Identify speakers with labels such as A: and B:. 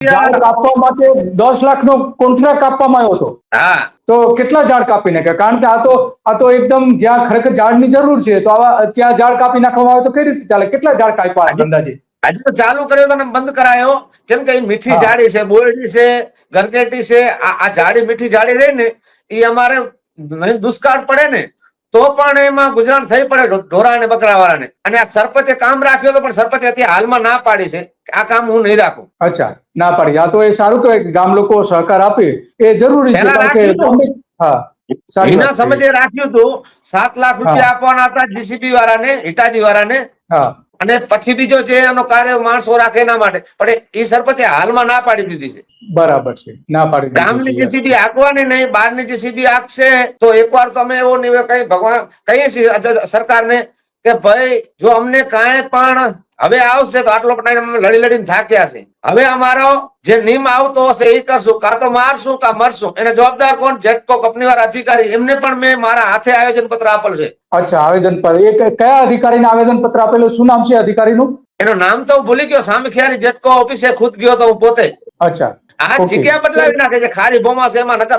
A: ઝાડ કાપવા માટે 10 લાખનો કોન્ટ્રાક્ટ આપવામાં આવ્યો હતો.
B: હા,
A: તો કેટલા ઝાડ કાપી નાખ્યા? કારણ કે આ તો એકદમ જ્યાં ખરેખર ઝાડની જરૂર છે તો આવા ત્યાં ઝાડ કાપી નાખવામાં આવે તો કઈ રીતે ચાલે? કેટલા ઝાડ કાપ્યા અંદાજે?
B: હજી તો ચાલુ કર્યો તો બંધ કરાયો. કેમ કે મીઠી ઝાડી છે, બોરડી છે, ગરગેટી છે. આ ઝાડી મીઠી ઝાડી રહી ને એ અમારે દુષ્કાળ પડે ને તો પણ એમાં ગુજરાન થઈ પડે ઢોરા અને બકરા વાળાને. અને આ સરપંચે કામ રાખ્યો હતો પણ સરપંચે અત્યારે હાલમાં ના પાડી છે આ કામ હું નહીં રાખું.
A: અચ્છા, ના પાડી. આ તો એ સારું કહેવાય કે ગામ લોકો સહકાર આપે એ જરૂરી છે.
B: એના સમજે રાખ્યું હતું 7 લાખ રૂપિયા આપવાના હતા જીસીબી વાળાને, હિટાજી વાળાને. અને પછી બીજો જે એનો કાર્ય માણસો રાખે એના માટે. પણ એ સરપંચે હાલમાં ના પાડી દીધી છે.
A: બરાબર છે, ના પાડી.
B: ગામની જીસીબી હાંકવાની નહીં, બહારની જીસીબી હાંકશે તો એકવાર તો અમે એવો નિવેદન કઈ ભગવાન કહીએ છીએ સરકારને કે ભાઈ જો અમને કાંઈ પણ હવે આવશે તો આટલો ટાઈમ અમે લડી લડીને થાક્યા છે. હવે અમારો જે નિયમ આવતો હશે એ કરશું, કાં તો મારશું કાં મરશું. એને જવાબદાર કોણ? જેટકો કંપની વાળા અધિકારી, એમને પણ મેં મારા હાથે આયોજન પત્ર આપેલ છે.
A: અચ્છા, આવેદન પત્ર. એ કયા અધિકારીને આવેદન પત્ર આપેલું? શું નામ છે અધિકારીનું?
B: એનું નામ તો હું ભૂલી ગયો. સામખિયારી જેટકો ઓફિસે ખુદ ગયો તો હું પોતે.
A: અચ્છા,
B: આ જગ્યા બદલાવી નાખે છે. ખારી બોમા છે એમાં નકર